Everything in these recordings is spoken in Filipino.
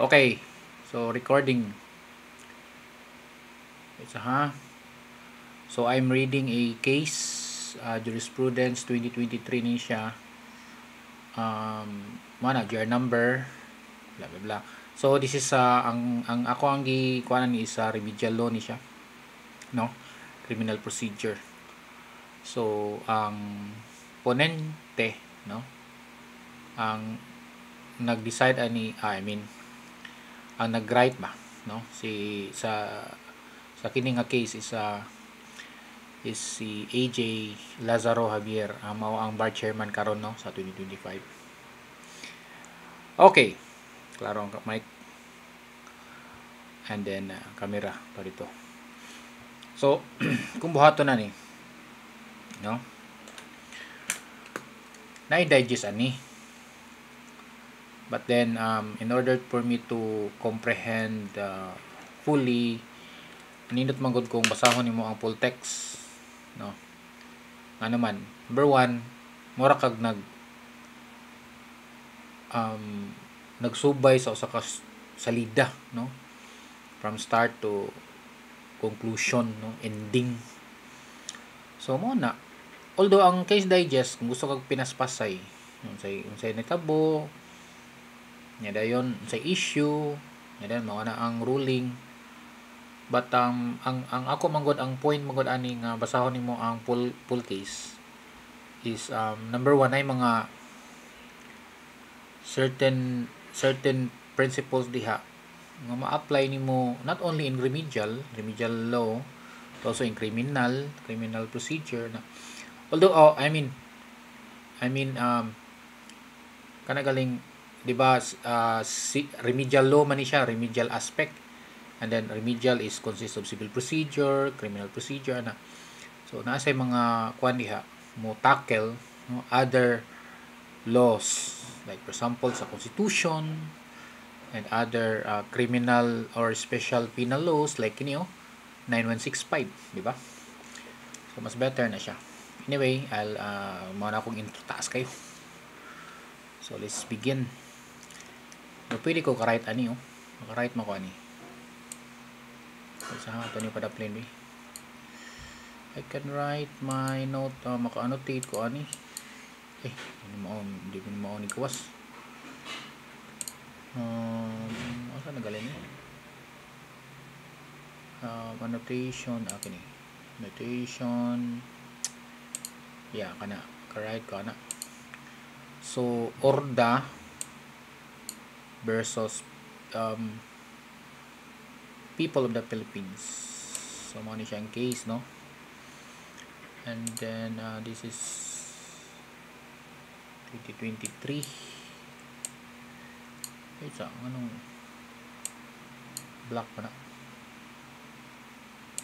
Okay, so recording. So I'm reading a case, jurisprudence 2023 ni siya. Manager number, blah blah blah. So this is ang ako ang gikuanan ni isa remedial law ni siya, no? Criminal procedure. So ang ponente, no? Ang nag-decide ang nag-write ba, no? Sa kini nga case is si AJ Lazaro Javier, mao ang bar chairman karon, no, sa 2025. Okay, klaro ang mic and then camera pa dito. So kung buhaton na ni, no, na-digest ani, but then in order for me to comprehend fully, nindot man gud kung basahon nimo ang full text, no. Ano man, number 1, mura kag nagsubay sa usa ka salida, no, from start to conclusion, no, ending. So mo na, although ang case digest kung gusto kag pinaspasay, unsay nitabo nya dayon, unsay issue nya dayon, mao na ang ruling. But ang ako manggod, ang point manggod ani nga basahon nimo ang full case is number 1 ay mga certain principles diha nga ma-apply nimo not only in remedial law, but also in criminal procedure na. Although kana galing, di ba, remedial law man ni siya, remedial aspect. And then remedial is consists of civil procedure, criminal procedure na. So naasay mga kuan diha mo tackle, no, other laws, like for example sa constitution and other criminal or special penal laws like kini 9165, di ba? So mas better na siya. Anyway, I'll muna akong intro taas kayo. So let's begin. Pwede ko ka-write ani, maka-write mo ko ani. Sa ito niyo pada plain way. I can write my note, maka-annotate ko ani. Hindi ko mao ni kawas. Asa nagaling ni? Annotation akin ni. Annotation. Yeah, kana. Ka-write ko ana. So Orda versus people of the Philippines. So mo ni siyang case, no? And then this is 2023. Ito anong black pa na.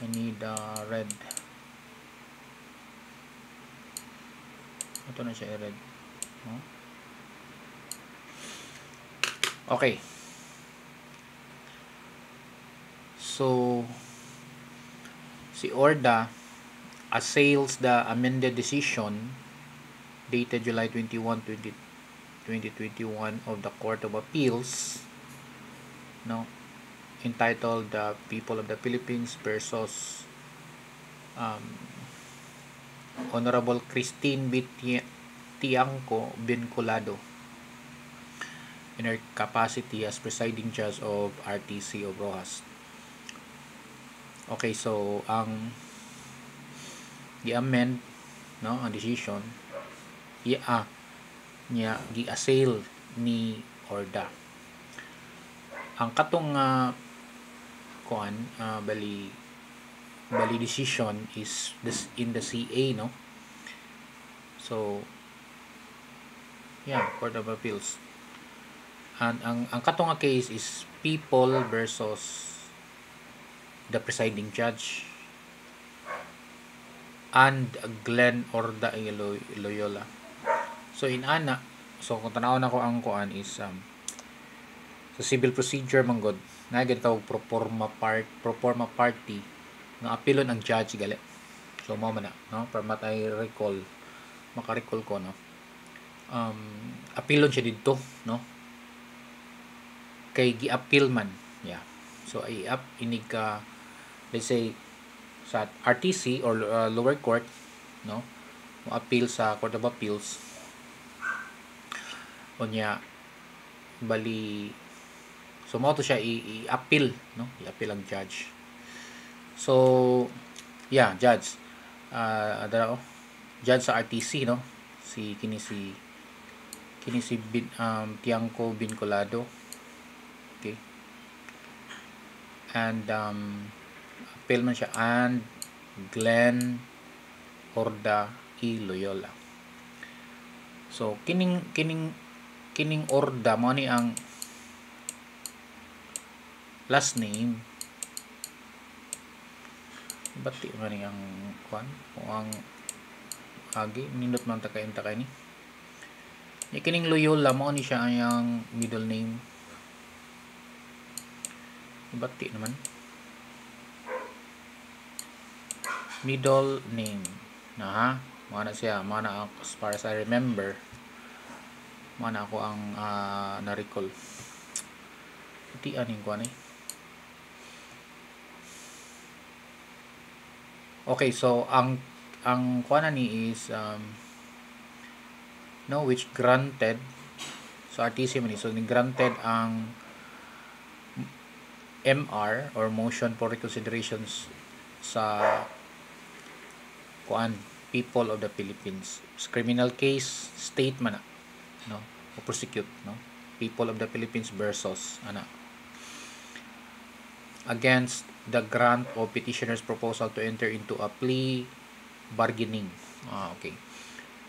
I need red. Ito na siya red, no? Okay. So si Orda assails the amended decision dated July 21, 2021 of the Court of Appeals, no, entitled The People of the Philippines versus Honorable Christine B. Tiangco Vinculado in her capacity as presiding judge of RTC of Rojas. Okay, so ang gi-amend, no, ang decision niya gi-assail ni Orda. Ang katong bali decision is this in the CA, no. So yeah, Court of Appeals. And ang katong case is people versus the presiding judge and Glenn Orda Loyola. So in ana, so kung tanaw na ko ang kuan is sa civil procedure manggod na ginatawag pro forma party nga apilon ang judge gali. So mao man na, no, para matay maka-recall ko, no. Apilon siya dito, no. kay gi-appeal man. Yeah. So inig ka, let's say sa RTC or lower court, no, mo appeal sa Court of Appeals, unya bali, so mo to siya i-appeal, no, i-appeal ang judge. So yeah, judge judge sa RTC, no, kini si Tiangco Vinculado. Okay. And appeal man siya, and Glenn Orda E. Loyola. So kining Orda mo ni ang last name, bati man ni ang kwan o ang agi nindot man ta kay ni kining Loyola mo ni siya ang middle name, bati naman middle name na, ha, mana siya, mana as far as I remember, mana ako ang na-recall. Iti aning ko ani. Okay, so ang kuana ni is no, which granted, so RTC man, so ni granted ang MR or motion for reconsiderations sa kuan people of the Philippines. Criminal case, state man na, no, o prosecute, no, people of the Philippines versus against the grant of petitioner's proposal to enter into a plea bargaining. Okay.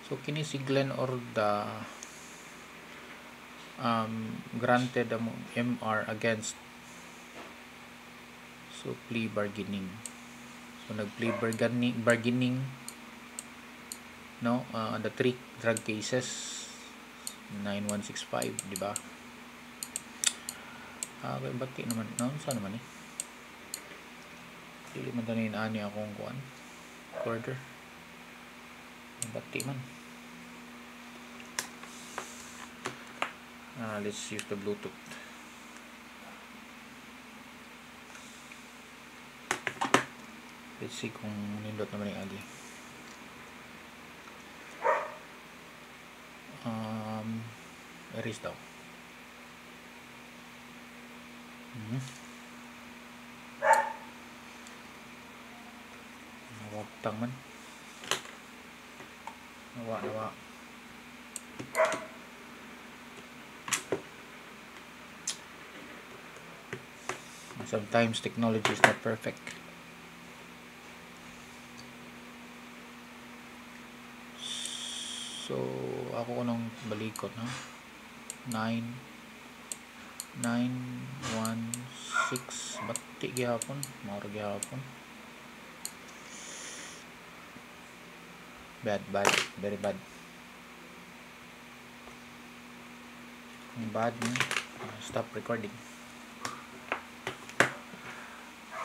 So kini si Glenn Orda granted ang MR against, so plea bargaining. So nag-plea bargaining, no, the 3 drug cases 9165, di ba? Okay, bati naman, no, saan naman dili man tanin ani akong kuan quarter, bati man. Let's use the Bluetooth. Let's see kung nindot naman yung agi. Erase daw. Nawagtang man. Nawa. Sometimes technology is not perfect. So ako ko nang balikot, no? 9916 bati gyapon, mao gyapon. Bad, very bad. Bad, no? Stop recording.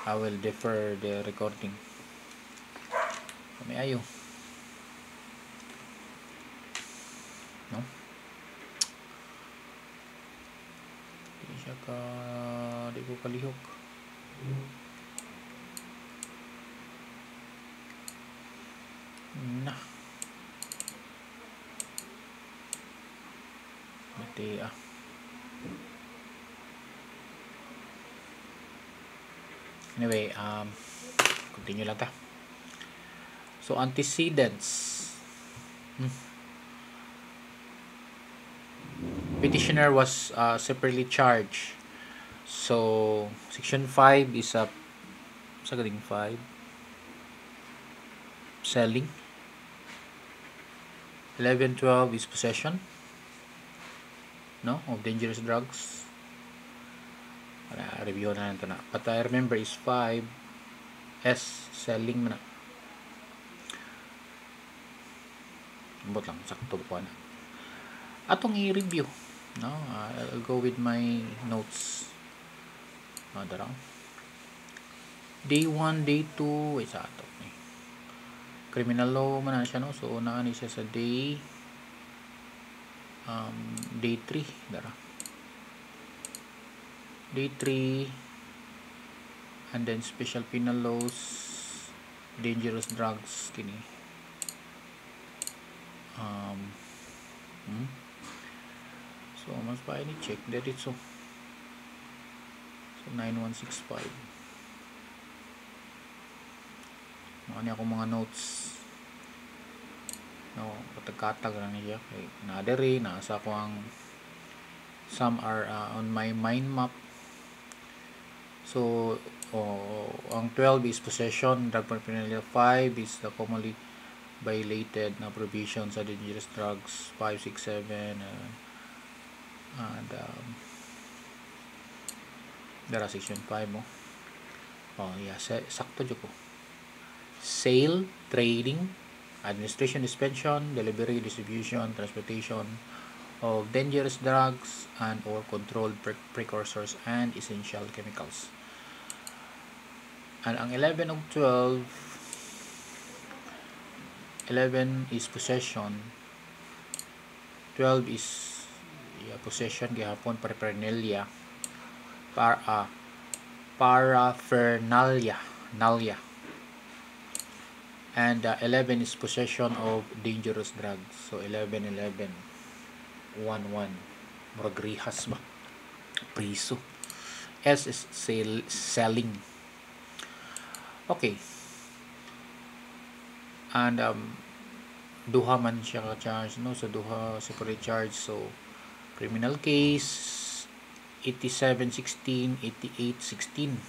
I will defer the recording. Kami ayo. No? Di ko kalihok. Nah. Mati Anyway, continue lang ta. So antecedents. Petitioner was separately charged. So section 5 is sa galing 5 selling. 11-12 is possession, no, of dangerous drugs. Review na natin na. But I remember is 5 S selling na. Ambot lang, sakto po na. Atong i-review, no? I'll go with my notes. Darang. Day 1, day 2, sa ato. Criminal law man na siya, no? So una ni siya sa day 3, dara. Day 3, and then special penal laws, dangerous drugs kini. So mas pa ini check dito. So 9165. Mga ako mga notes. No, katag-katag lang niya kay nadere nasa ko ang some are on my mind map. So ang 12 is possession, drug paraphernalia. 5 is the commonly violated na provision sa dangerous drugs. 5, 6, 7 and dara section 5 mo. Yeah, sakto jud ko. Sale, trading, administration, dispensation, delivery, distribution, transportation of dangerous drugs and or controlled precursors and essential chemicals. And ang 11 ug 12, 11 is possession, 12 is possession gihapon paraphernalia, paraphernalia, and 11 is possession of dangerous drugs. So 11 11 1 1 murag rihas ba, priso. S is selling. Okay, and duha man siya ka charge, no? So duha separate charge. So criminal case 8716, 8816.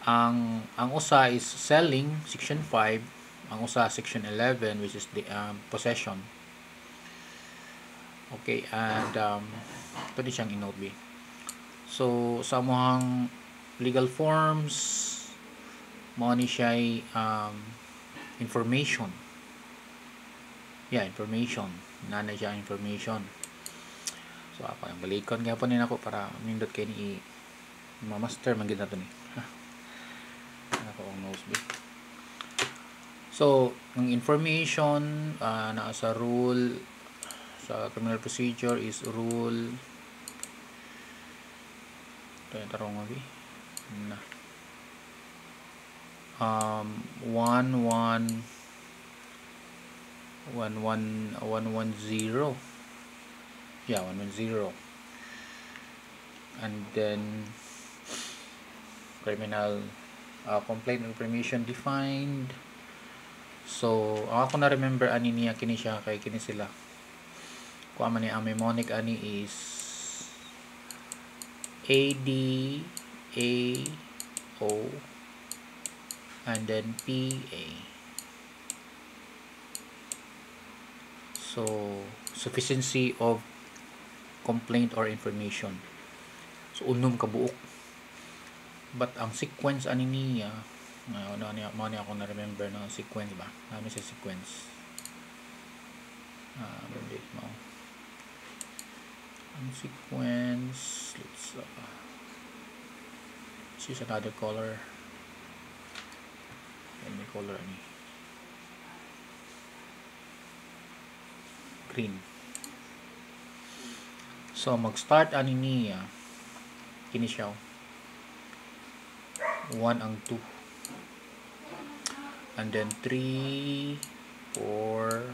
Ang usa is selling, section 5. Ang usa section 11, which is the possession. Okay, and pwede siyang i-note B. So sa mohang legal forms mo ni siya information. Yeah, information. Nana siya information. So ako ang balikon gyapon ni nako para nindot kay ni ma-master man gid nato ni. Ako ang nose B. So ang information na sa rule sa criminal procedure is rule tarong abi na 110, yeah, 110, and then criminal complaint information defined. So ako na remember ani niya kini siya kay kini sila kuha man ni ang mnemonic ani is AD AO and then PA. So sufficiency of complaint or information. So unom ka buok. But ang sequence ani niya mo ni ako na remember no sequence ba? Nami sa sequence. Bandit mo. Ang sequence, let's use another color. May color ani. Green. So mag-start ani niya kini siya 1 ang 2 and then 3 4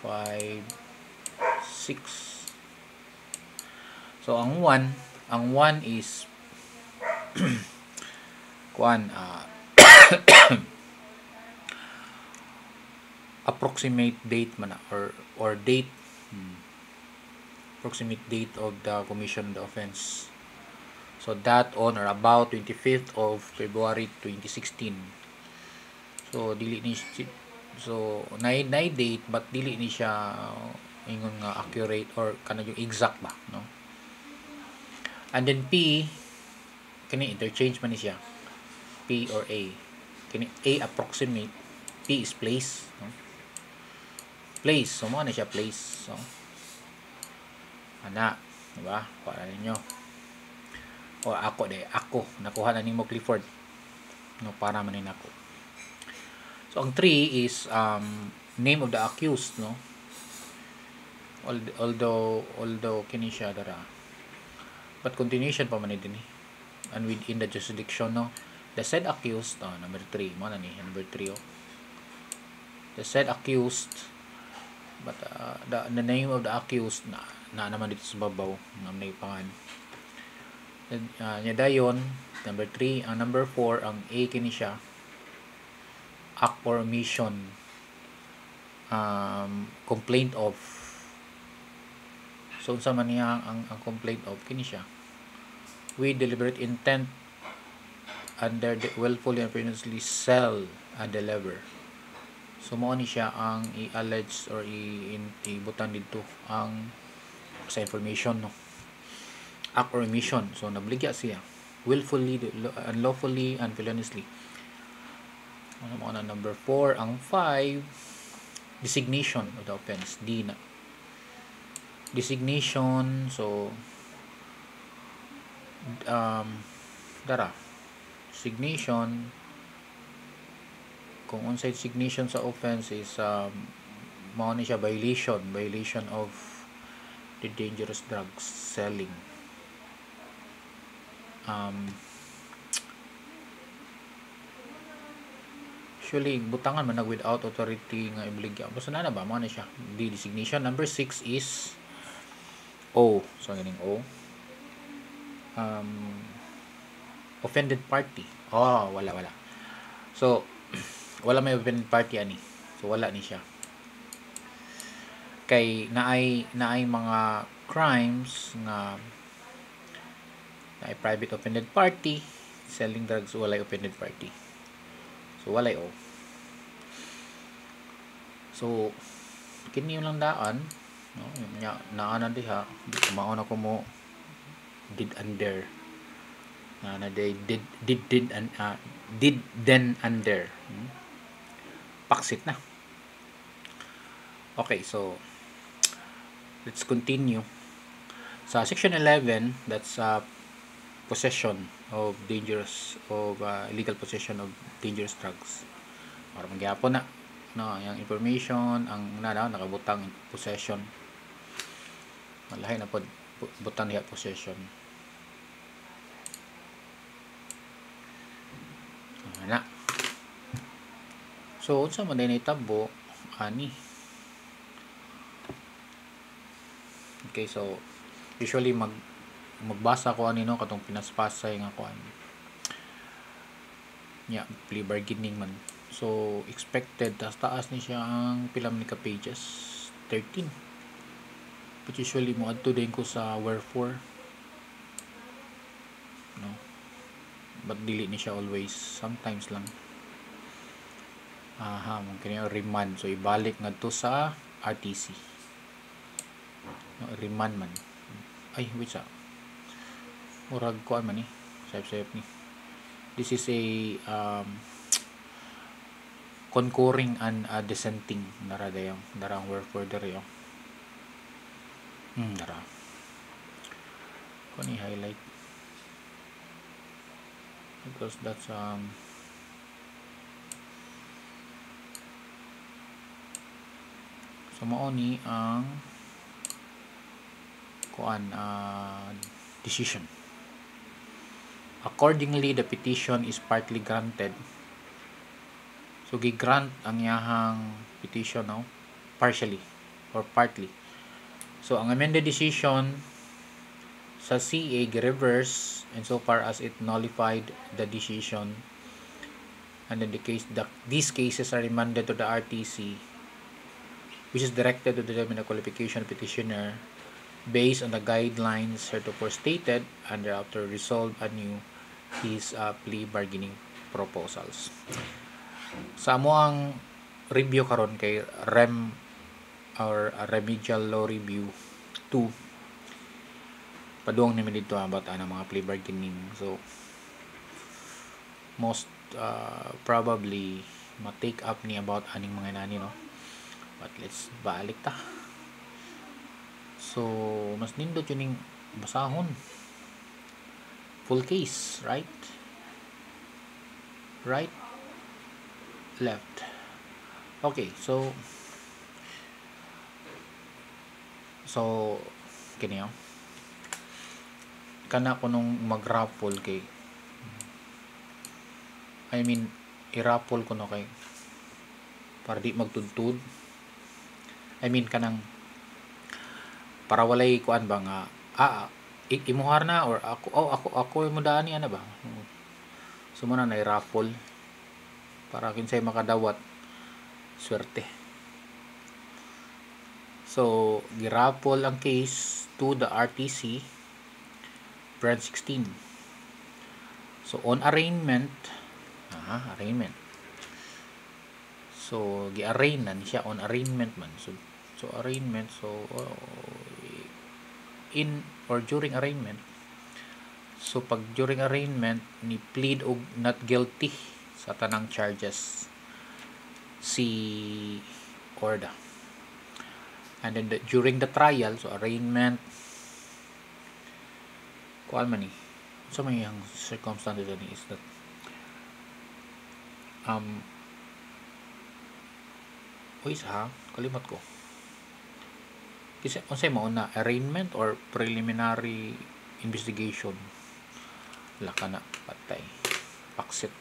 5 6. So ang 1 is kuan approximate date man or date approximate date of the commission of the offense. So that on or about 25th of February 2016. So dili ni so nay date but dili ni siya ingon nga accurate or kana yung exact ba, no? And then P kini interchange man ni siya. P or A. Kini A approximate, P is place, no? Place, so mo na siya place. So ana, di ba? Para ninyo. O ako nakuha na nimo Clifford. No, para man ako. So ang 3 is name of the accused, no? Although kini siya dara but continuation pa man din and within the jurisdiction no, the said accused number 3 mo na ni number 3 the said accused, but the name of the accused na naman dito sa babaw ng may pangan nya dayon number 3. Ang number 4 ang A kini siya act or omission, complaint of. So unsa man niya ang complaint of kini siya with deliberate intent under the willfully and purposely sell and deliver. So mao ni siya ang i-allege or ibutan dito ang sa information no, act or omission. So nabligya siya willfully, unlawfully, and feloniously. Ano mo na number 4. Ang 5, designation of the offense. D na. Designation, so designation, kung unsay designation sa offense is mao ni siya violation of the dangerous drugs selling. Usually butangan man without authority nga ibligya. Basta na ba mo na siya. The designation. Number 6 is O. So ganing O. Offended party. Wala. So wala may offended party ani. So wala ni siya. Kay naay mga crimes nga naay private offended party, selling drugs walay offended party. So walay O. So kini lang daan no, nya naana diha mauna ko mo did under na they did then under paksit na. Okay, so let's continue sa section 11. That's possession of illegal possession of dangerous drugs. Para magyapon na no, yung information ang nakabutang possession. Malahi na pod butang niya possession. Na. So unsa man din itabo ani. Okay, so usually magbasa ko ani no katong pinaspasay nga kuan. Plea bargaining man. So expected taas ni siya ang pila man ka pages, 13. But usually mo adto din ko sa wherefore. No. But dili ni siya always, sometimes lang. Mungkin yung remand. So ibalik ngadto sa RTC. No, remand man. Ay, wait sa. Murag ko man ni. Sayop ni. This is a concurring and dissenting darang wherefore dere dara ko ni highlight because that's so mao ni ang kuan decision. Accordingly, the petition is partly granted. So gi-grant ang iyahang petition no, partially or partly. So ang amended decision sa CA gi-reverse insofar as it nullified the decision, and then these cases are remanded to the RTC, which is directed to determine the qualification of petitioner based on the guidelines heretofore stated, and thereafter resolve anew his plea bargaining proposals. Sa amo ang review karon kay REM or Remedial Law Review 2, paduong namin dito about mga plea bargaining. So most probably ma-take up ni about aning mga nani no, but let's balik ta. So mas nindot yun yung basahon full case, right, left. Okay, so kini kana ko nung mag-raffle kay i-raffle ko no kay para di magtudtud. Kanang para walay kuan ba nga imuhar na or ako mo daan ni ana ba. So muna na i-raffle para kinsay makadawat swerte. So gi-raffle ang case to the RTC branch 16. So on arraignment, arraignment. So gi-arraign na siya on arraignment man. So arraignment, in or during arraignment. So pag during arraignment ni plead og not guilty sa tanang charges si Corda. And then during the trial, so arraignment, kuan man ni. So may ang circumstances ani is that kalimot ko. Kasi unsay mao na arraignment or preliminary investigation. Laka na patay. Paksit.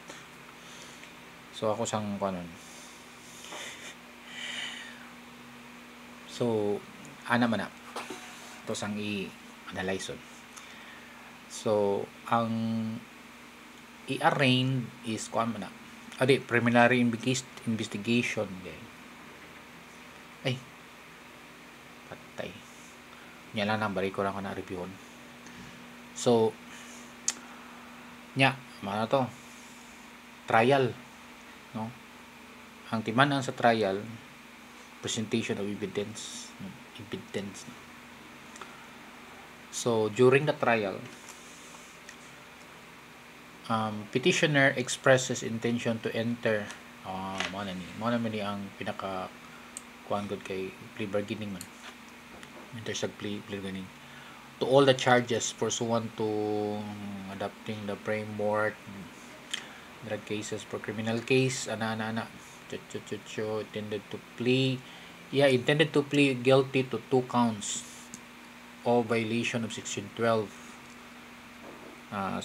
So ako sang kanon. So ana man na. To sang i-analyze. So ang i-arraign is kuan man na. Preliminary investigation din. Patay. Nya lang nang bari ko lang na reviewon. So mana to? Trial, no? Ang timanan sa trial, presentation of evidence. So during the trial, petitioner expresses intention to enter mo na ni ang pinaka kuan gud kay plea bargaining man. Enter sa plea bargaining to all the charges pursuant to adopting the framework drug cases for criminal case intended to plead guilty to 2 counts of violation of section 12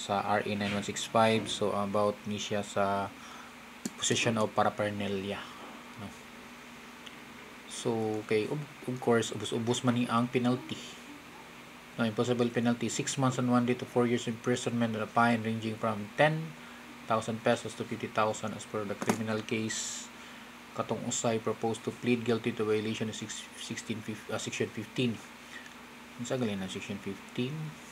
sa RA 9165. So about ni siya sa possession of paraphernalia, no? So kay of course ubos man ni ang penalty, no? Impossible penalty 6 months and 1 day to 4 years imprisonment and a fine ranging from 10,000 pesos to 50,000 as per the criminal case. Katong usay proposed to plead guilty to violation of section 15. Unsa gali na section 15?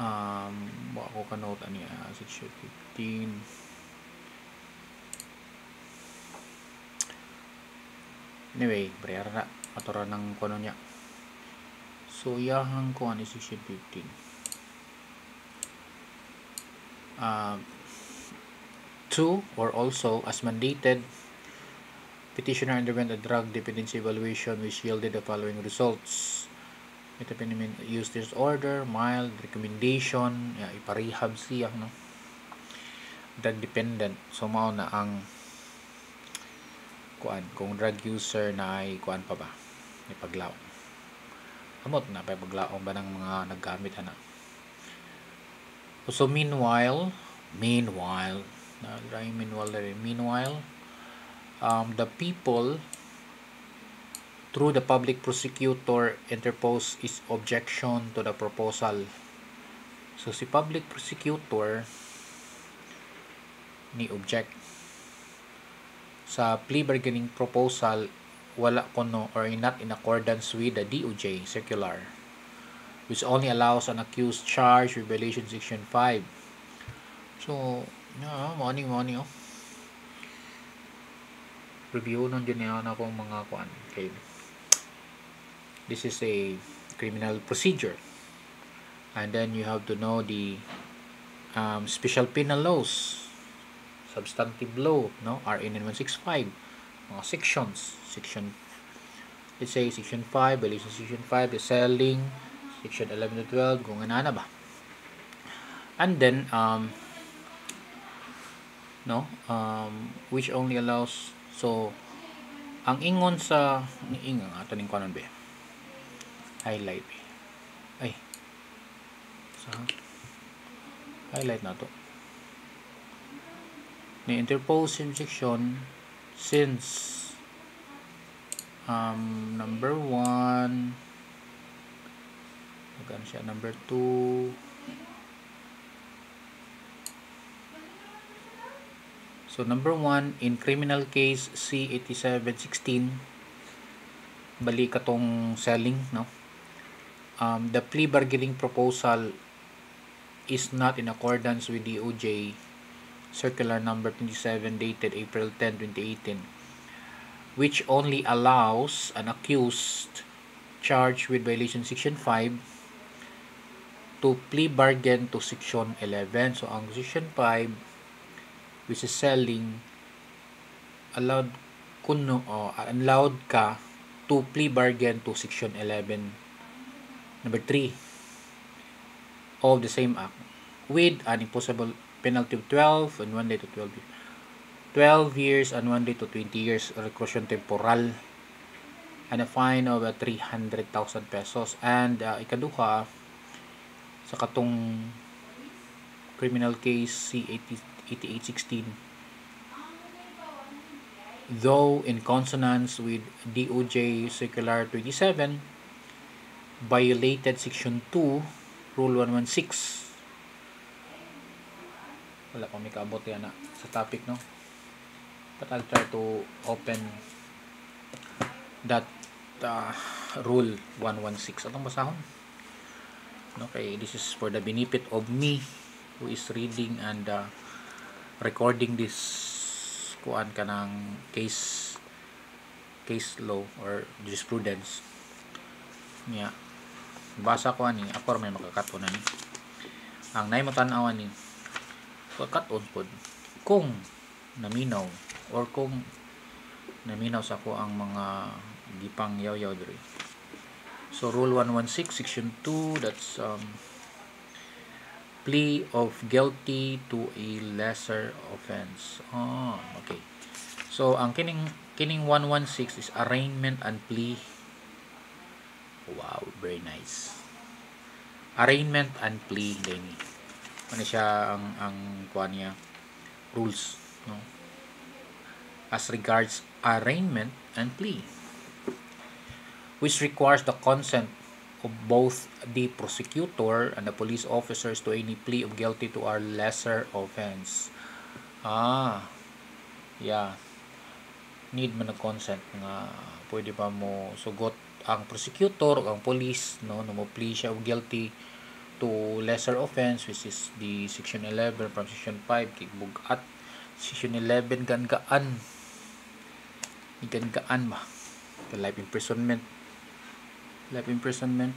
Wa ko kanote ani section 15. Anyway, brera na atora ng kuno niya. So yahang ko ani section 15. 2 or also as mandated, petitioner underwent a drug dependency evaluation which yielded the following results: methamphetamine use disorder, mild, recommendation, iparehab siya, no? Drug dependent. So mao na ang kung drug user na ay kuan pa ba ipaglaom amot na pa paglaom ba ng mga naggamit ana. So meanwhile the people through the public prosecutor interpose its objection to the proposal. So si public prosecutor ni object sa plea bargaining proposal, wala kuno or not in accordance with the DOJ circular which only allows an accused charged with violation section 5. So morning review nun din yan akong mga kuan. Okay, this is a criminal procedure, and then you have to know the special penal laws, substantive law, no? RA 9165, mga sections, let's say section 5, violation section 5, the selling, section 11 to 12, kung ano ba. And then which only allows, so ang ingon sa ato ning kanon be highlight Sa highlight na to. Ni interpose objection since number 1, magkano siya, number 2, so number 1 in criminal case C8716, bali katong selling, no, the plea bargaining proposal is not in accordance with DOJ circular number 27 dated April 10, 2018, which only allows an accused charged with violation section 5 to plea bargain to section 11. So ang section 5, which is selling, allowed ka to plea bargain to section 11 number 3 of the same act with an imposable penalty of 12 and 1 day to 12 years and 1 day to 20 years reclusion temporal and a fine of 300,000 pesos. And ikaduha sa katong criminal case C8816, though in consonance with DOJ circular 27, violated section 2 rule 116. Wala pa may kaabot yan na sa topic, no, but I'll try to open that rule 116. Atong basahon. Okay, this is for the benefit of me who is reading and recording this kuan kanang case law or jurisprudence. Yeah. Basa ko ani, ako may makakato na ni. Ang nay mo tan-awan ni katon pod kung naminaw or kung naminaw sa ko ang mga gipang yaw-yaw diri. So rule 116 section 2, that's plea of guilty to a lesser offense. Okay. So ang kining 116 is arraignment and plea. Wow, very nice. Arraignment and plea din. Ano siya ang kuan niya rules, no? As regards arraignment and plea, which requires the consent of both the prosecutor and the police officers to any plea of guilty to a lesser offense. Yeah. Need man ng consent nga pwede pa mo sugot ang prosecutor o ang police, no, na mo plea siya of guilty to lesser offense, which is the section 11 from section 5 kigbugat. Section 11 gaan ba? Life imprisonment,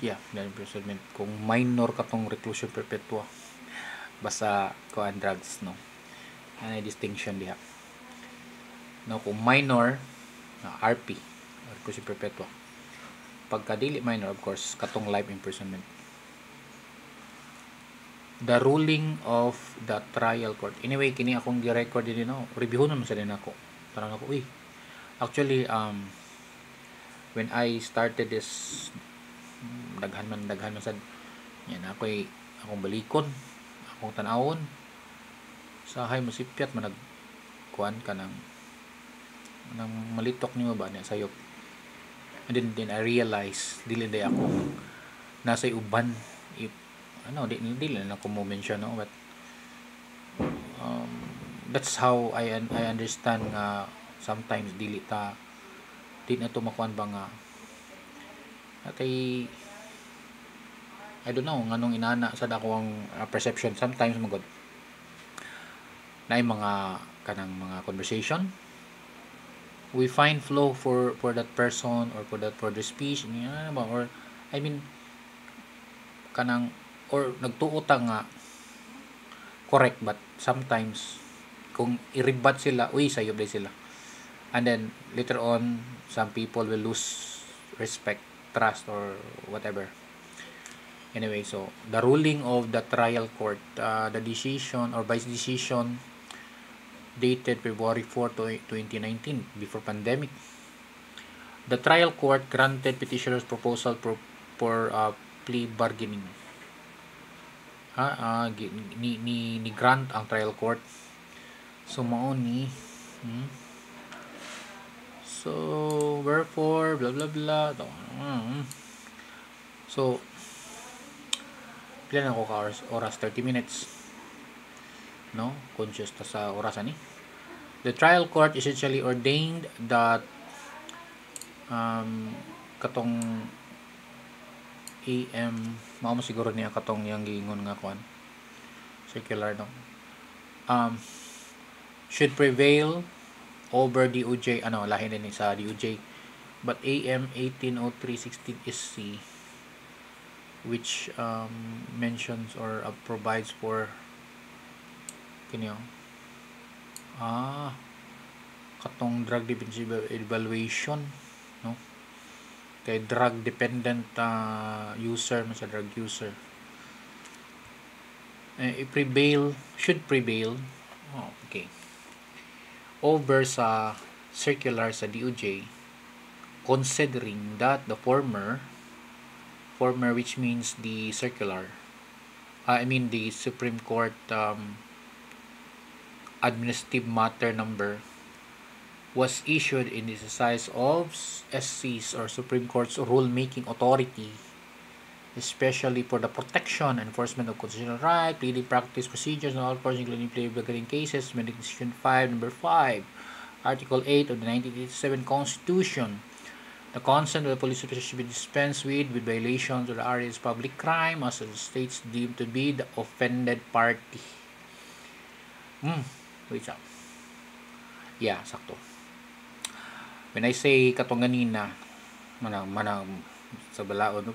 yeah, life imprisonment kung minor katong reclusion perpetua basta kuan drugs, no, ano distinction diha, no, kung minor RP reclusion perpetua, pagka dili minor of course katong life imprisonment. The ruling of the trial court, anyway kini akong gi-record din, no, reviewon naman sa din ako parang ako actually when I started this daghan man sad yan akong balikon, akong tan-awon sahay masipyat man nagkuan ka ng malitok nimo ba niya sayop. And then I realize dili day ako nasa uban dili na ko mo mention, no, but that's how I understand nga sometimes di na to makuan ba nga atay I don't know nganong inana sa dako ang perception sometimes magod na mga kanang mga conversation we find flow for that person or for the speech or I mean kanang or nagtuota nga correct, but sometimes kung i-rebut sila sayop day sila, and then later on some people will lose respect, trust or whatever. Anyway, so the ruling of the trial court, the decision or vice decision dated February 4, 2019, before pandemic. The trial court granted petitioner's proposal for plea bargaining. ni grant ang trial court. So mao ni so wherefore blah blah blah. So pila na ko ka oras 30 minutes, no, conscious ta sa orasan ni. The trial court essentially ordained that katong AM mao mo siguro niya katong yang giingon nga kwan circular, no, should prevail over DOJ, lahi din sa DOJ, but AM 1803-16 SC which mentions or provides for kinyo katong drug dependent evaluation, no, kay drug dependent user man sa drug user should prevail okay over sa circular sa DOJ, considering that the former which means the circular, the Supreme Court administrative matter number was issued in the exercise of SC's or Supreme Court's rule-making authority, especially for the protection and enforcement of constitutional rights, pleading practice procedures, and all courts, including plea bargaining cases, Section 5, Number 5, Article 8 of the 1987 Constitution. The consent of the police officer should be dispensed with violations of the area's public crime as the states deemed to be the offended party. Wait up. Yeah, sakto. When I say katong ganina, manang sa balaod,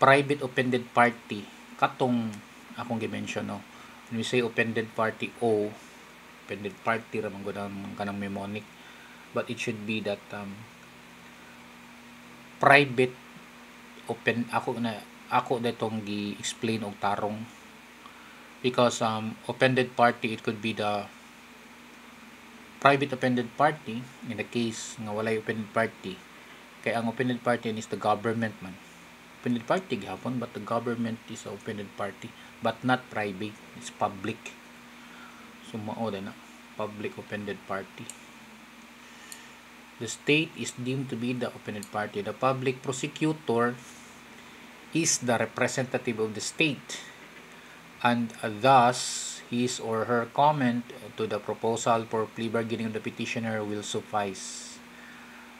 private offended party, katong akong gi-mention, no. When we say offended party, offended party ramang kanang mnemonic, but it should be that private ako datong gi-explain og tarong, because offended party, it could be the private offended party in the case nga walay offended party, kay ang offended party is the government man. Offended party gihapon, but the government is a offended party, but not private, it's public. So mao na public offended party. The state is deemed to be the offended party. The public prosecutor is the representative of the state, and thus his or her comment to the proposal for plea bargaining of the petitioner will suffice.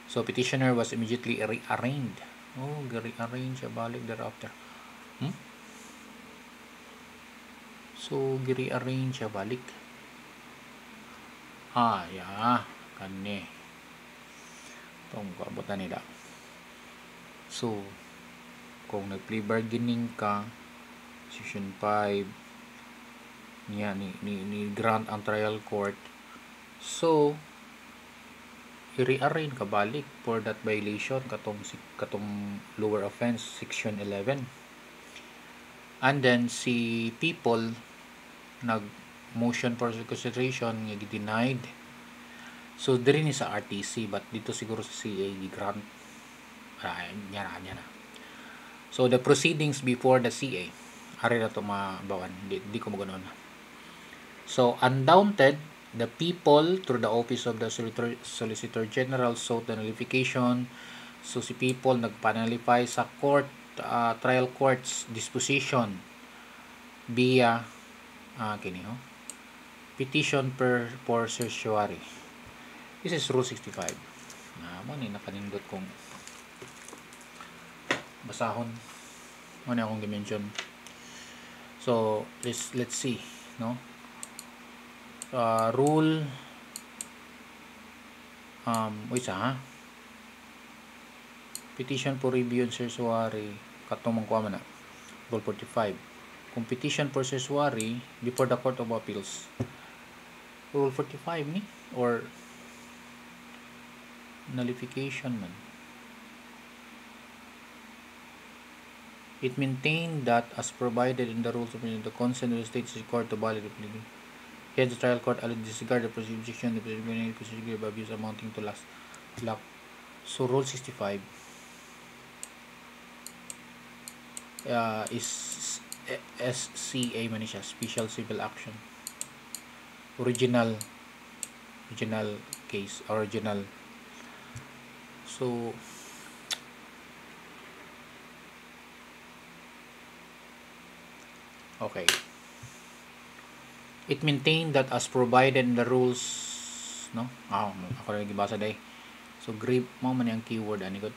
So petitioner was immediately rearraigned. Rearrange siya balik thereafter. So gi-rearrange siya balik. Kani. Itong kabutan nila. So kung nag-plea bargaining ka, Section 5 niya ni grant ang trial court, so i-rearraign ka balik for that violation, katong lower offense, Section 11. And then si people nag motion for reconsideration nga denied, so diri ni sa RTC, but dito siguro sa CA grant niya na. So the proceedings before the CA ari na to mabawan, di ko maganon. So undaunted, the people through the office of the Solicitor General sought the nullification. So si people nagpanalify sa court, trial court's disposition via petition for certiorari. This is Rule 65. Mo ni nakanindot kong basahon. Ano akong dimension. So let's see, no. Rule petition for review and certiorari katong mangkuha man na Rule 45. Kung petition for certiorari before the Court of Appeals, Rule 45 ni, or nullification man. It maintained that as provided in the rules of the consent of the state is required to validate the pleading. Hence, the trial court allowed disregard the prosecution, the procedure of abuse amounting to lack. So, Rule 65 is SCA man siya, Special Civil Action. Original case, original. So okay. It maintained that as provided in the rules, no? Ako rin gibasa day. So grave mo man yung keyword ani god.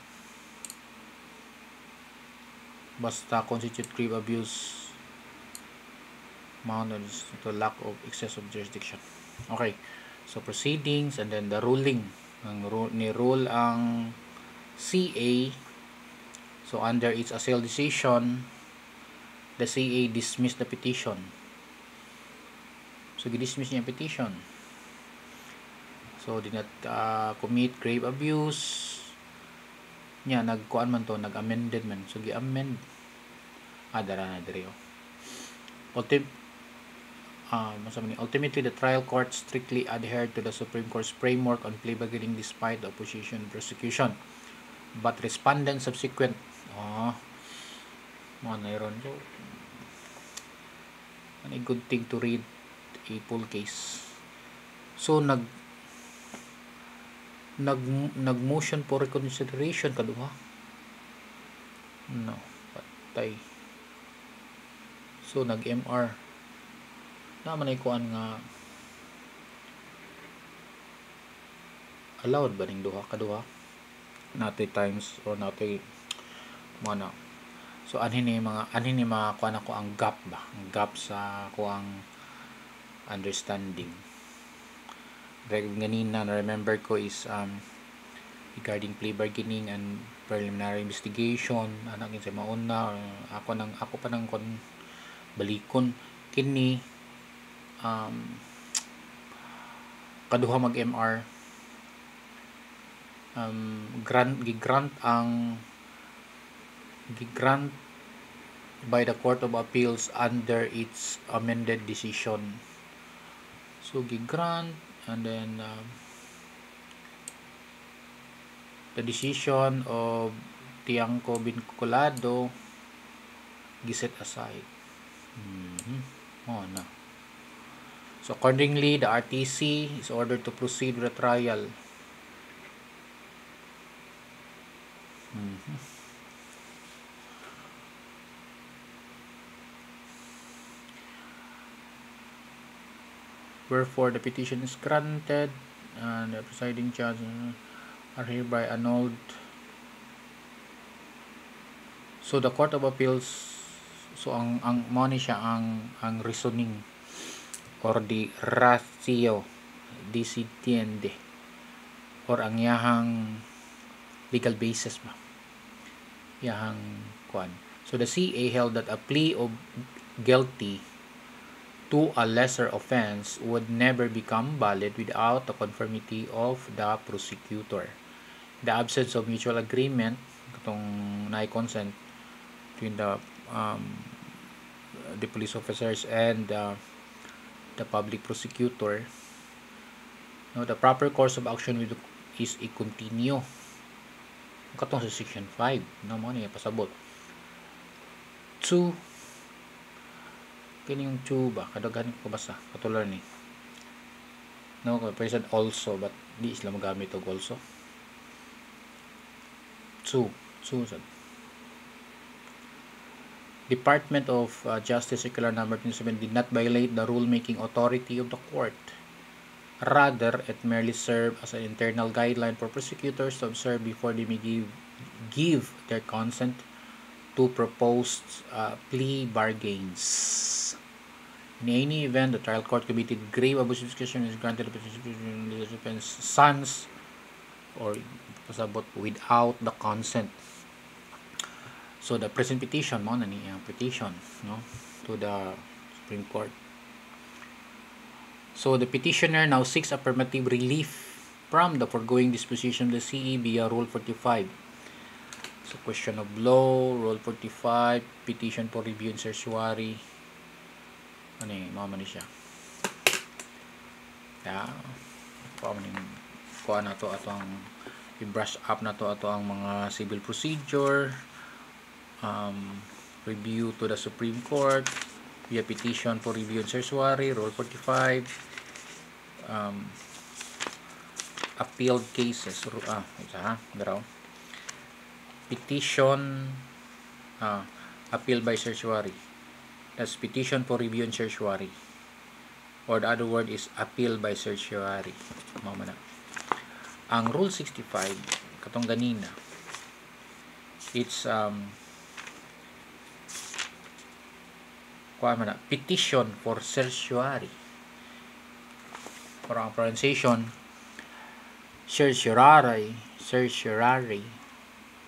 Basta constitute grave abuse mounted to lack of excessive jurisdiction. Okay. So proceedings and then the ruling. Ni rule ang CA. So under its assail decision, the CA dismissed the petition. So gidismiss niya yung petition. So did not commit grave abuse. Nya nagkuan man to, nag-amended man. So gi-amend. Dara na dire. Ultimately, the trial court strictly adhered to the Supreme Court's framework on plea bargaining despite the opposition and prosecution. But respondent subsequent mayroon so a good thing to read a full case. So nag motion for reconsideration kaduha. No, patay. So nag-MR naman ay kuan nga allowed ba ning kaduha natay times or natay mana. So anhin ni mga kuan ako ang gap sa kuang understanding. Ganina na remember ko is regarding plea bargaining and preliminary investigation anak sa mauna ako pa nang kon balikon kini kaduha mag-MR gigrant by the Court of Appeals under its amended decision. So gigrant and then the decision of Tiangco Vinculado giset aside. So accordingly, the RTC is ordered to proceed with the trial. Wherefore the petition is granted and the presiding judge are hereby annulled. So the Court of Appeals, so ang money siya ang reasoning or the ratio disitiende or ang yahang legal basis ba yahang kuan. So the CA held that a plea of guilty to a lesser offense would never become valid without the conformity of the prosecutor. The absence of mutual agreement katong consent between the police officers and the public prosecutor. No, the proper course of action is i-continue. Katong sa section 5 no mo ni pasabot. 2 kini yung 2 ba kadaghan ko basta katulad ni no present also but di sila magamit og also 2 sad. Department of Justice Circular Number 27 did not violate the rulemaking authority of the court. Rather, it merely served as an internal guideline for prosecutors to observe before they may give their consent to proposed plea bargains. In any event, the trial court committed grave abuse of discretion is granted the defense sons or pasabot without the consent. So the present petition mo na ni petition no to the Supreme Court. So the petitioner now seeks affirmative relief from the foregoing disposition of the CE via Rule 45. So question of law, Rule 45, petition for review and certiorari. Ano yung mama ni siya? Yeah. Kuha na to ato ang i-brush up na to ato ang mga civil procedure. review to the Supreme Court via petition for review and certiorari, Rule 45, appealed cases, petition, appeal by certiorari. That's petition for review and certiorari. Or the other word is appeal by certiorari. Mama na. Ang Rule 65, katong ganina, it's petition for certiorari. Or ang pronunciation, certiorari,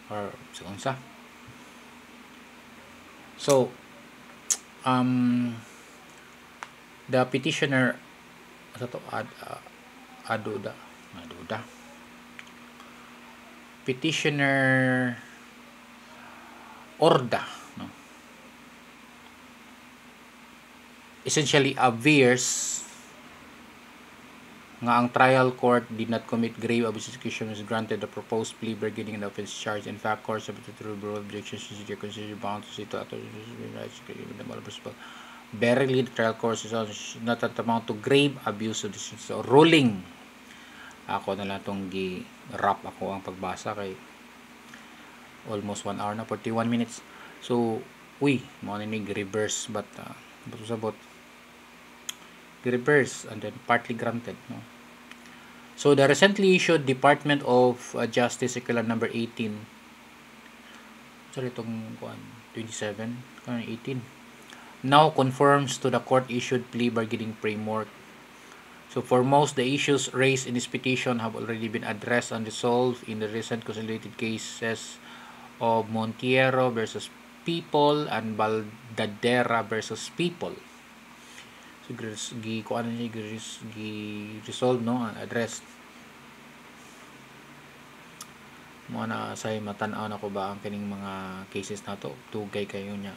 or sa. So, the petitioner, petitioner Orda, no? Essentially averts nga ang trial court did not commit grave abuse of execution was granted the proposed plea bargaining in the offense charge. In fact, court submitted to rule objections to the considered bound to see to barely the trial court is not tantamount to grave abuse of discretion. So, ruling. Ako na lang itong gi-wrap ako ang pagbasa kay almost 1 hour na, 41 minutes. So, mo ninig reverse but reverse and then partly granted, no? So the recently issued Department of Justice Circular number 18, sorry, itong 27, 18, now conforms to the court issued plea bargaining framework. So for most, the issues raised in this petition have already been addressed and resolved in the recent consolidated cases of Montiero versus People and Baldadera versus People. So gi-resolve, no, addressed mo na say matan-aw na ko ba ang kining mga cases na to, tugay kayo niya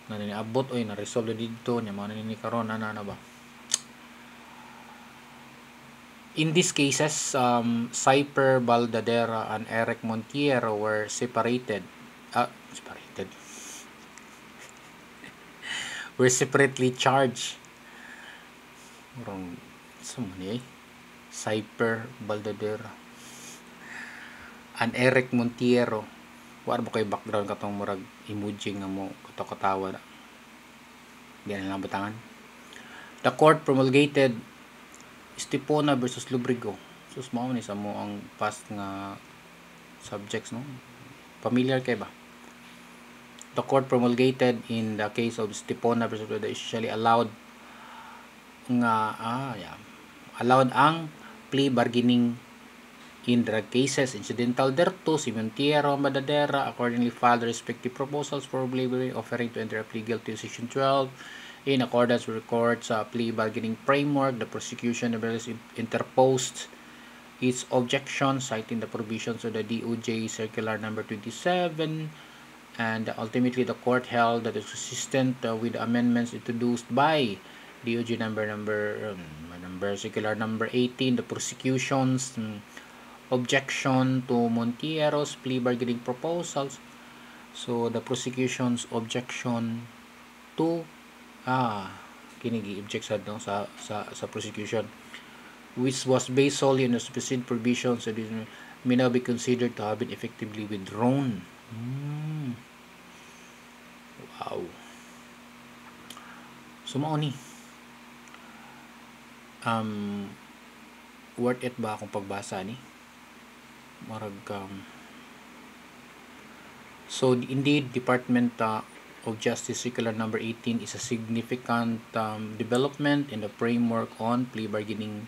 na niabot na resolve dito nya mga nini karon na ba. In these cases, Cyper Baldadera and Eric Montiero were separated were separately charged. Cyper Baldadera and Eric Montiero. Wala mo kay background katong murag emoji nga mo katawa na. Di na lang batangan. The court promulgated Estipona versus Lubrigo. So, mao ni sa mo ang past nga subjects, no? Familiar kay ba? The court promulgated in the case of Estipona versus Lubrigo essentially allowed ang plea bargaining in drug cases. Incidental thereto, si Montiero and Baldadera accordingly filed respective proposals for plea offering to enter a plea guilty in Section 12. In accordance with the court's plea bargaining framework, the prosecution interposed its objection, citing the provisions of the DOJ Circular number 27, and ultimately the court held that it was consistent with the amendments introduced by DOJ number Circular number 18, the prosecution's objection to Montiero's plea bargaining proposals. So the prosecution's objection to kinigi-object no sa prosecution, which was based solely on the specific provisions that may now be considered to have been effectively withdrawn. Wow. So mao ni worth it ba akong pagbasa ni marag so indeed Department of Justice Circular number 18 is a significant development in the framework on plea bargaining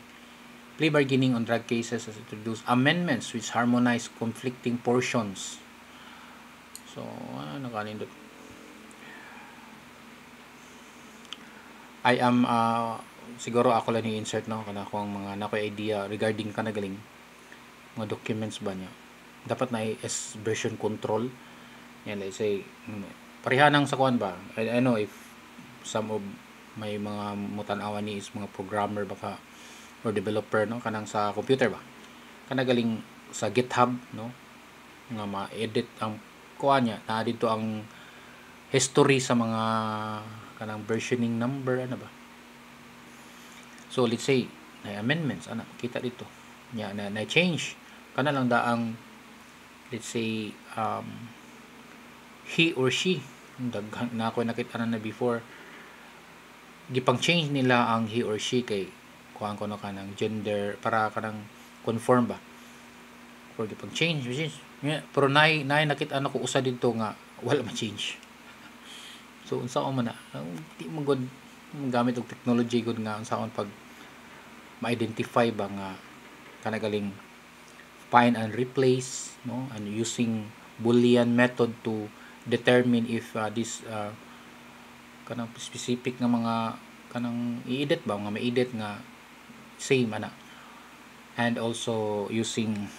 on drug cases as it introduced amendments which harmonize conflicting portions. So nakanindot. I am siguro ako lang i-insert no kana ko ang mga nakoy idea regarding kanagaling mga documents ba niya dapat na is version control yan, let's say parehanang sa kuan ba. I know if some of may mga mutan-awan ni is mga programmer baka or developer no kanang sa computer ba kanagaling sa GitHub no nga ma-edit ang kuan niya na dito ang history sa mga kanang versioning number ano ba. So let's say na amendments ana kita dito nya na change kana lang daang let's say he or she daghan na ako nakita na before gipang change nila ang he or she kay kuan ko no kanang gender para kanang conform ba or gipang change pero nay nakita na ko usa dito nga wala ma change. So unsaon man na di mo gud gamit og technology gud nga unsaon pag ma-identify ba nga kanagaling find and replace no and using boolean method to determine if this kanang specific nga mga kanang i-edit ba nga ma-edit nga same ana and also using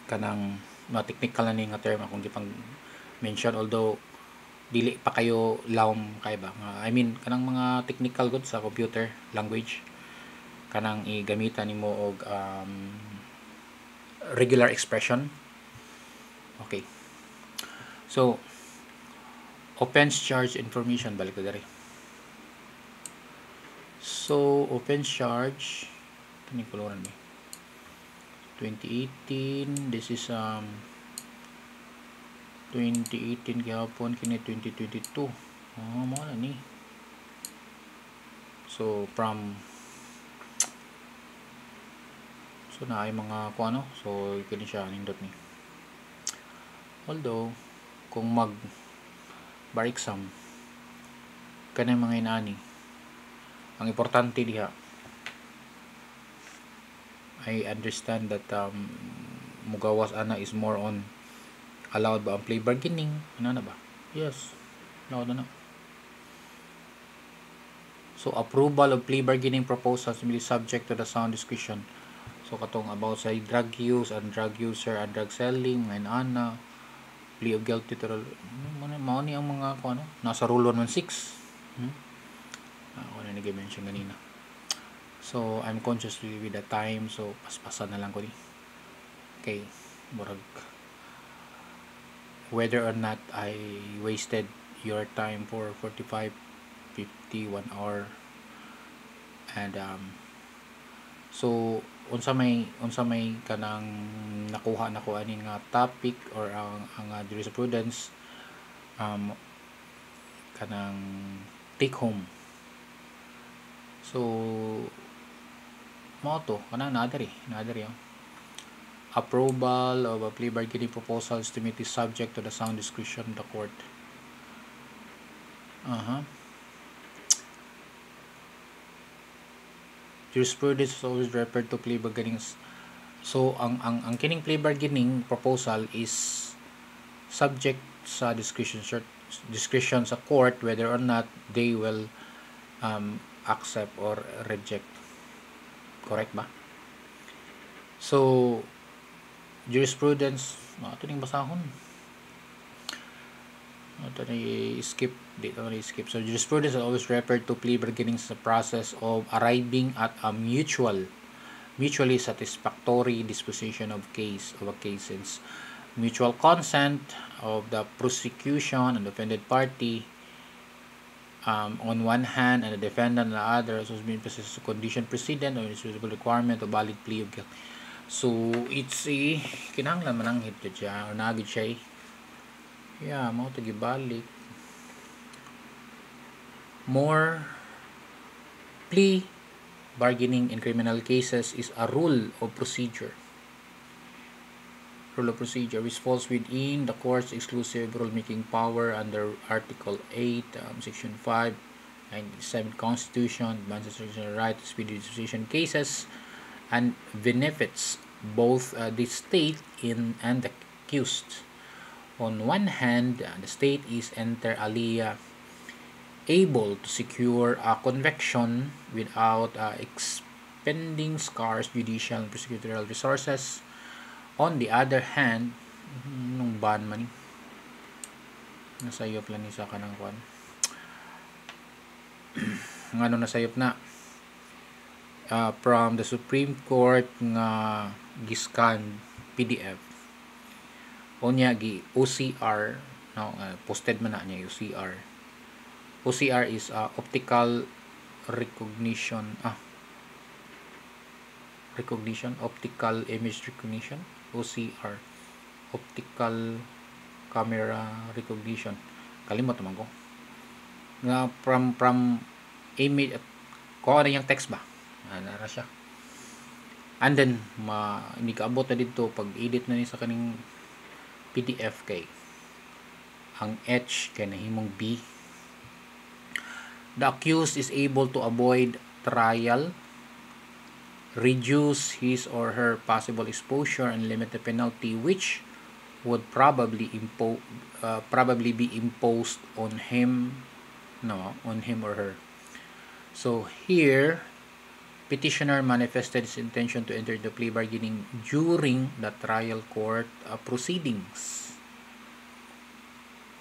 kanang technical na ni nga term akong gipang mention although dili pa kayo lawom kay ba nga I mean kanang mga technical good sa computer language kanang igamitan nimo og regular expression. Okay. So offense charge information balik ko diri. So offense charge kini koloran ni 2018 this is 2018 gihapon kini 2022 mo na ni. So from so na ay mga kuan ano so kini siya nindot ni although kung mag bar exam kanay mga inani ang importante diha I understand that mugawas ana is more on allowed ba ang plea bargaining ano na ba yes allowed na. So approval of plea bargaining proposals will be subject to the sound discussion. So katong about sa drug use and drug user and drug selling and ana plea of guilty to mao ni ang mga ano nasa rule 116 ako na nag-mention ganina. So I'm conscious with the time so paspasan na lang ko ni okay murag whether or not I wasted your time for 45 51 hour and so unsa may kanang nakuha nako ani nga topic or ang jurisprudence kanang take home so mo to kanang nadari approval of a plea bargaining proposals to meet is subject to the sound discretion of the court. Jurisprudence is always referred to plea bargaining. So ang kining plea bargaining proposal is subject sa discretion sa court whether or not they will accept or reject. Correct ba? So jurisprudence ito ning basahon. Ito na skip dito na skip. So jurisprudence is always referred to plea bargaining as a process of arriving at a mutually satisfactory disposition of a case since mutual consent of the prosecution and offended party on one hand and the defendant on the other has been possessed of condition precedent or suitable requirement of valid plea of guilt. So it's kinahanglan man ang hito siya or nagid siya mao to gibalik more plea bargaining in criminal cases is a rule of procedure which falls within the court's exclusive rulemaking power under Article 8 Section 5 97 Constitution advances the right to speedy disposition cases and benefits both the state and the accused. On one hand, the state is inter alia able to secure a conviction without expending scarce judicial and prosecutorial resources. On the other hand, nung ban man nasayop lang ni sa kanang kwan ngano nasayop na from the Supreme Court nga giscan PDF unya gi OCR no, posted man na niya OCR. OCR is optical recognition, optical image recognition, OCR, optical camera recognition. Kalimot naman ko. Nga from image, kuha na yung text ba? Nara siya. And then, hindi kaabot na dito pag edit na ni sa kaning PDF kay ang H kay nahimong B. The accused is able to avoid trial, reduce his or her possible exposure, and limit the penalty which would probably be imposed on him or her. So here, petitioner manifested his intention to enter the plea bargaining during the trial court proceedings.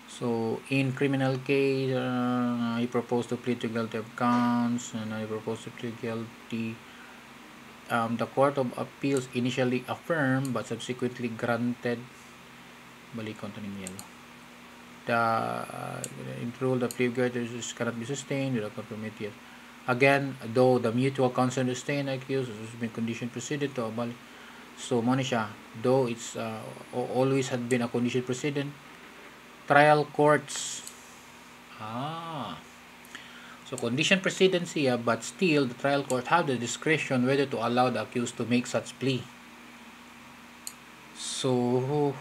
So in criminal case, he proposed to plead to guilty of counts, and he proposed to plead guilty. The Court of Appeals initially affirmed but subsequently granted. Balikon to ning yellow. In rule, the plea guilty cannot be sustained without compromise. Again, though the mutual consent to stay in accused has been condition precedent to abolish. So, mo siya, though it's always had been a condition precedent, trial courts, so condition precedent siya, but still the trial court have the discretion whether to allow the accused to make such plea. So,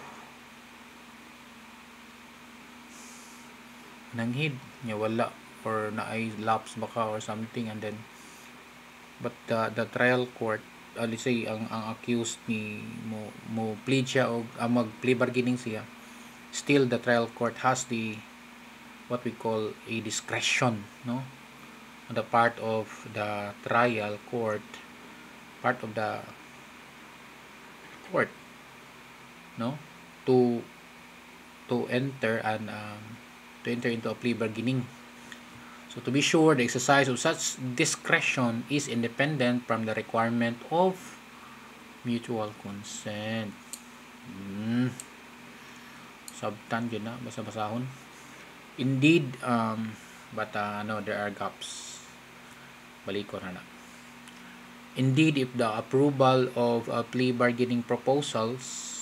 nanghid niya wala or naay lapse baka or something, and then but the trial court, let's say ang accused ni mo plead siya o mag plea bargaining siya, still the trial court has the what we call a discretion, no, on the part of the trial court, part of the court, no, to enter and to enter into a plea bargaining. So to be sure, the exercise of such discretion is independent from the requirement of mutual consent. Sabtan yun na, basa-basahon. Indeed, but no, there are gaps. Balikon na. Indeed, if the approval of plea bargaining proposals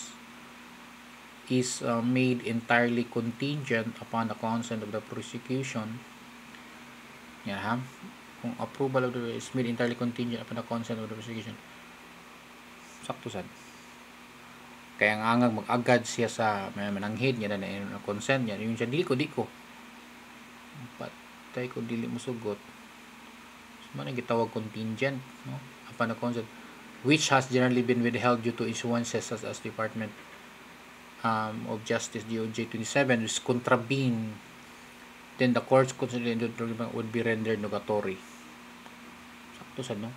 is made entirely contingent upon the consent of the prosecution, kung approval of the is made entirely contingent upon the consent of the prosecution, sakto sad. Kaya ang angag mag-agad siya sa mananghid niya na consent niya, yung siya di ko patay ko dili mo sugot, so man gitawag contingent, no, upon the consent which has generally been withheld due to issuances such as Department of Justice DOJ 27 is contravene, then the court's consent would be rendered nugatory. Sakto sad, no?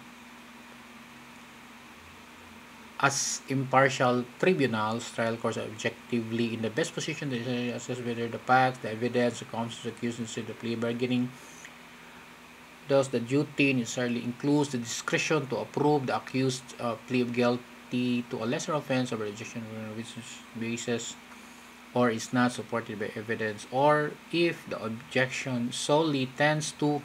As impartial tribunals, trial courts are objectively in the best position to assess whether the facts, the evidence, the circumstances accused in the plea bargaining. Thus, the duty necessarily includes the discretion to approve the accused plea of guilty to a lesser offense or rejection on which basis or is not supported by evidence, or if the objection solely tends to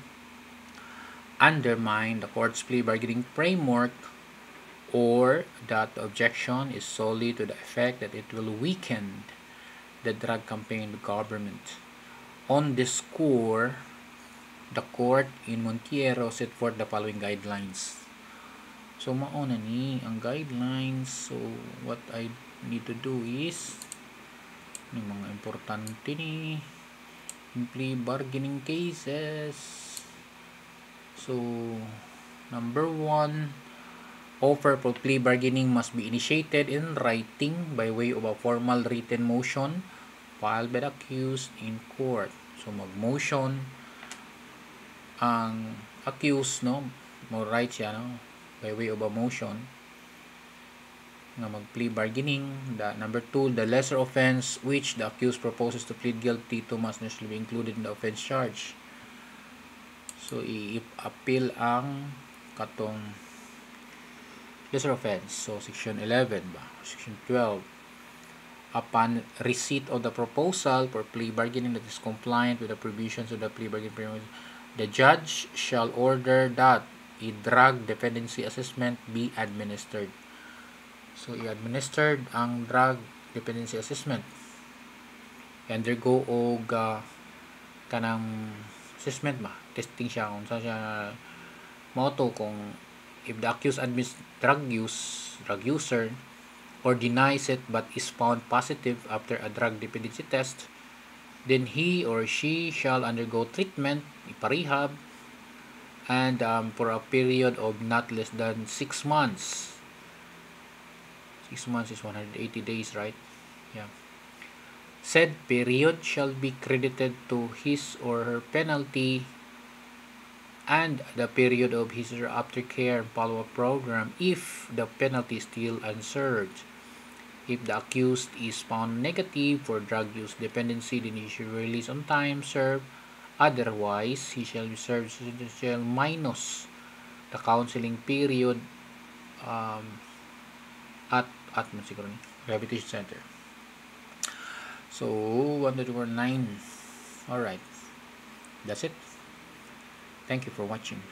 undermine the court's plea bargaining framework, or that the objection is solely to the effect that it will weaken the drug campaign of the government. On this score, the court in Montiero set forth the following guidelines. So, mauna ni ang guidelines. So, what I need to do is yung mga importante ni in plea bargaining cases. So, number 1, offer for plea bargaining must be initiated in writing by way of a formal written motion filed by the accused in court. So, mag-motion ang accused, no, mo write siya, no, by way of a motion na mag-plea bargaining. Number 2, the lesser offense which the accused proposes to plead guilty to must necessarily be included in the offense charge. So, i-appeal ang katong lesser offense. So, Section 11 ba? Section 12. upon receipt of the proposal for plea bargaining that is compliant with the provisions of the plea bargaining, the judge shall order that a drug dependency assessment be administered. So, i-administered ang drug dependency assessment. Undergo og kanang assessment ba? Testing siya kung saan siya moto kung if the accused admits drug user, or denies it but is found positive after a drug dependency test, then he or she shall undergo treatment, iparehab, and for a period of not less than 6 months. 6 months is 180 days, right? Yeah. Said period shall be credited to his or her penalty and the period of his or aftercare follow-up program if the penalty is still unserved. If the accused is found negative for drug use dependency, then he shall release on time served. Otherwise, he shall be served minus the counseling period at rehabilitation center. So 1 to 9. All right, that's it. Thank you for watching.